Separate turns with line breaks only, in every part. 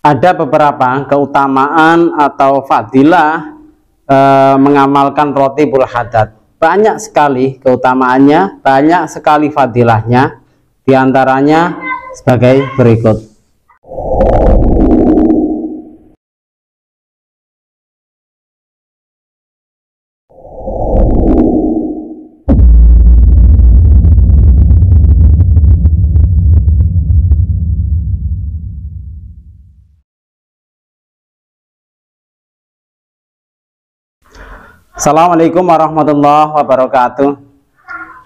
ada beberapa keutamaan atau fadilah mengamalkan rotibul hadat. Banyak sekali keutamaannya, banyak sekali fadilahnya. Di antaranya sebagai berikut. Assalamualaikum warahmatullahi wabarakatuh.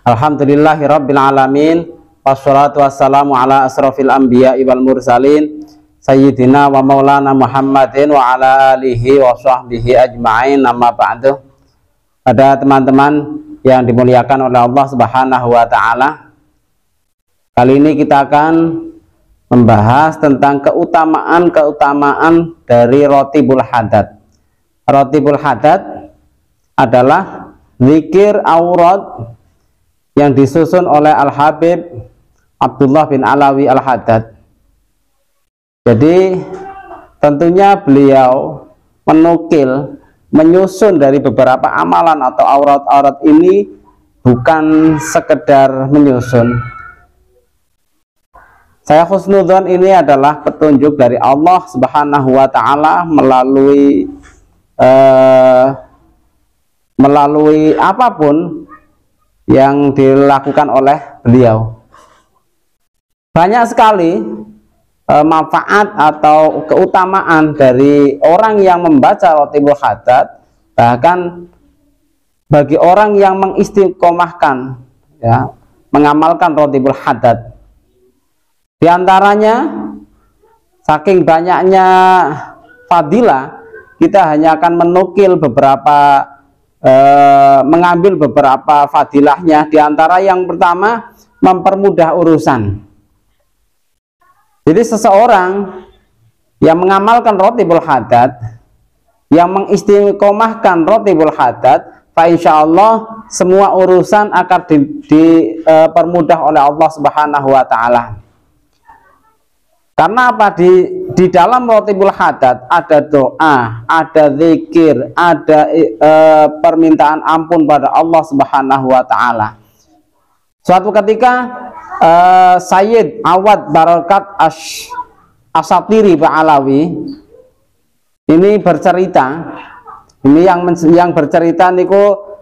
Alhamdulillahirabbil alamin, wassalatu wassalamu ala asrofil anbiya'i wal mursalin, sayyidina wa maulana Muhammadin wa ala alihi wa sahbihi ajma'in, amma ba'du. Pada teman-teman yang dimuliakan oleh Allah Subhanahu wa ta'ala, kali ini kita akan membahas tentang keutamaan dari rotibul hadat. Rotibul hadat adalah zikir aurat yang disusun oleh Al-Habib Abdullah bin Alawi Al-Haddad. Jadi tentunya beliau menyusun dari beberapa amalan atau aurat-aurat ini bukan sekedar menyusun. Saya husnudzon ini adalah petunjuk dari Allah Subhanahu wa ta'ala melalui apapun yang dilakukan oleh beliau. Banyak sekali manfaat atau keutamaan dari orang yang membaca rotibul hadat, bahkan bagi orang yang mengistiqomahkan, ya, mengamalkan rotibul hadat. Di antaranya, saking banyaknya fadilah, kita hanya akan menukil mengambil beberapa fadilahnya. Di antara yang pertama, mempermudah urusan. Jadi seseorang yang mengamalkan rotibul hadat, yang mengistiqomahkan rotibul hadat, fa insyaallah semua urusan akan dipermudah oleh Allah Subhanahu wa ta'ala. Karena apa? Di dalam rotibul hadat ada doa, ada zikir, ada permintaan ampun pada Allah Subhanahu wa ta'ala. Suatu ketika Sayyid Awad Barakat Asyatiri Ba'alawi ini bercerita. Ini yang bercerita niku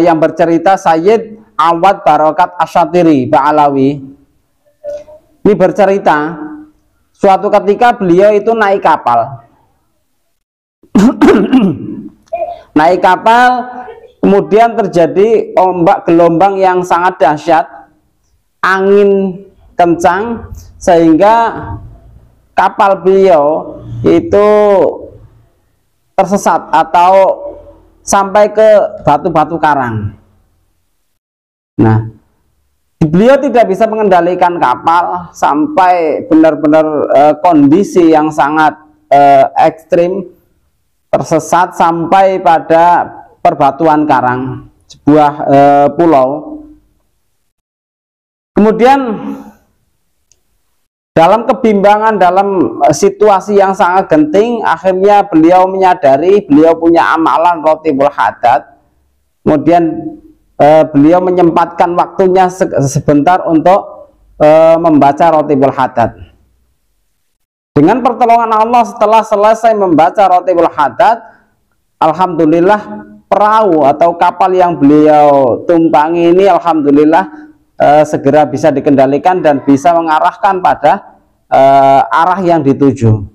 yang bercerita Sayyid Awad Barakat Asyatiri Ba'alawi. Ini bercerita, suatu ketika beliau itu naik kapal. Naik kapal, kemudian terjadi gelombang yang sangat dahsyat, angin kencang, sehingga kapal beliau itu tersesat atau sampai ke batu-batu karang. Nah, beliau tidak bisa mengendalikan kapal sampai benar-benar kondisi yang sangat ekstrim, tersesat sampai pada perbatuan karang, sebuah pulau. Kemudian dalam kebimbangan, dalam situasi yang sangat genting, akhirnya beliau menyadari beliau punya amalan rotibul hadat. Kemudian beliau menyempatkan waktunya sebentar untuk membaca rotibul hadat. Dengan pertolongan Allah, setelah selesai membaca rotibul hadat, alhamdulillah perahu atau kapal yang beliau tumpangi ini alhamdulillah segera bisa dikendalikan dan bisa mengarahkan pada arah yang dituju.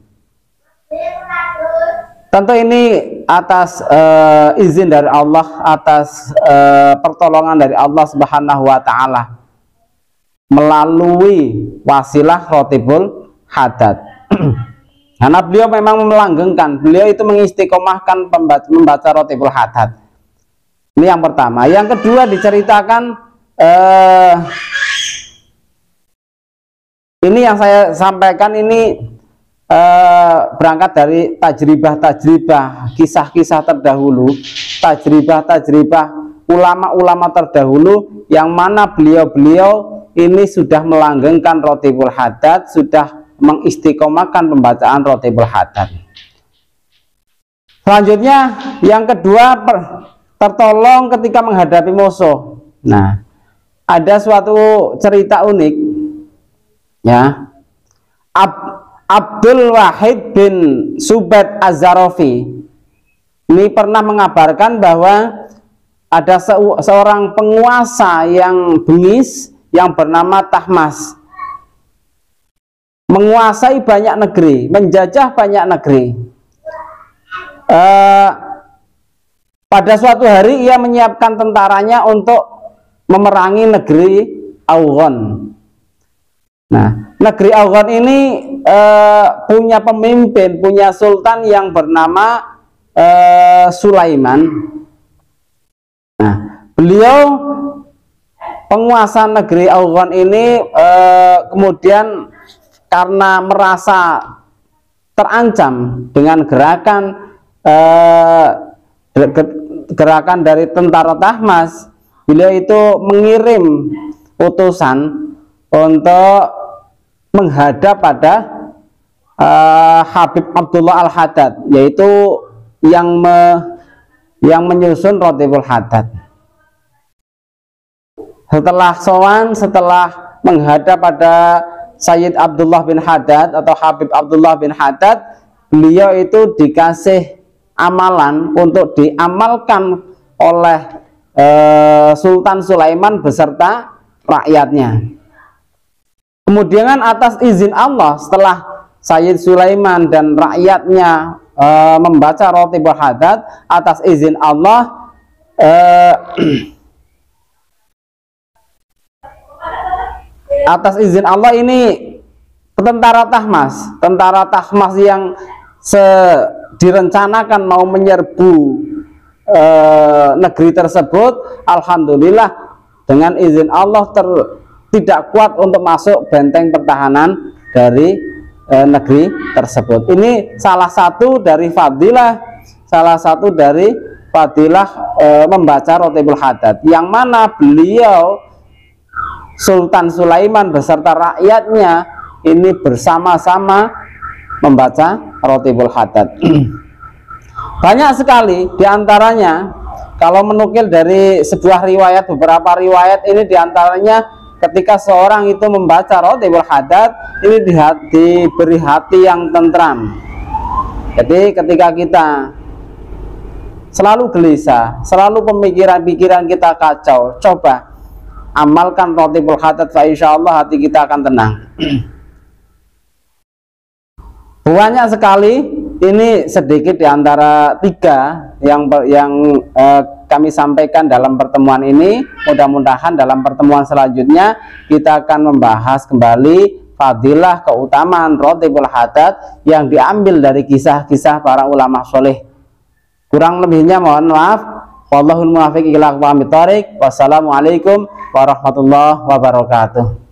Tentu ini atas izin dari Allah, atas pertolongan dari Allah Subhanahu wa ta'ala melalui wasilah rotibul hadat. Karena beliau memang melanggengkan, beliau itu mengistiqomahkan membaca rotibul hadat. Ini yang pertama. Yang kedua diceritakan, ini yang saya sampaikan ini berangkat dari tajribah-tajribah, kisah-kisah terdahulu, tajribah-tajribah ulama-ulama terdahulu, yang mana beliau-beliau ini sudah melanggengkan rotibul hadat, sudah mengistiqomahkan pembacaan Rotibul Haddad. Selanjutnya yang kedua, tertolong ketika menghadapi musuh. Nah, ada suatu cerita unik ya. Abdul Wahid bin Subad Az-Zarafi ini pernah mengabarkan bahwa ada seorang penguasa yang bengis yang bernama Tahmas, menguasai banyak negeri, menjajah banyak negeri. Pada suatu hari ia menyiapkan tentaranya untuk memerangi negeri Aughon. Nah, negeri Aughon ini punya pemimpin, punya sultan yang bernama Sulaiman. Nah, beliau penguasa negeri Aughon ini kemudian karena merasa terancam dengan gerakan dari tentara Tahmas, beliau itu mengirim utusan untuk menghadap pada Habib Abdullah Al-Haddad, yaitu yang menyusun Rotibul Haddad. Setelah sowan, setelah menghadap pada Sayyid Abdullah bin Haddad atau Habib Abdullah bin Haddad, beliau itu dikasih amalan untuk diamalkan oleh Sultan Sulaiman beserta rakyatnya. Kemudian atas izin Allah, setelah Sayyid Sulaiman dan rakyatnya membaca Rotibul Haddad, atas izin Allah atas izin Allah ini tentara Tahmas yang direncanakan mau menyerbu negeri tersebut, alhamdulillah dengan izin Allah tidak kuat untuk masuk benteng pertahanan dari negeri tersebut. Ini salah satu dari fadilah membaca Rotibul Haddad, yang mana beliau Sultan Sulaiman beserta rakyatnya ini bersama-sama membaca Rotibul Haddad. Banyak sekali diantaranya, kalau menukil dari sebuah riwayat, beberapa riwayat ini diantaranya ketika seorang itu membaca Rotibul Haddad ini diberi hati yang tentram. Jadi ketika kita selalu gelisah, selalu pemikiran-pikiran kita kacau, coba amalkan Rotibul Haddad, insyaallah hati kita akan tenang. Banyak sekali, ini sedikit di antara 3 yang kami sampaikan dalam pertemuan ini. Mudah-mudahan dalam pertemuan selanjutnya kita akan membahas kembali fadilah keutamaan Rotibul Haddad yang diambil dari kisah-kisah para ulama soleh. Kurang lebihnya mohon maaf. Wallahul muwaffiq ila aqwamit thoriq. Wassalamualaikum warahmatullahi wabarakatuh.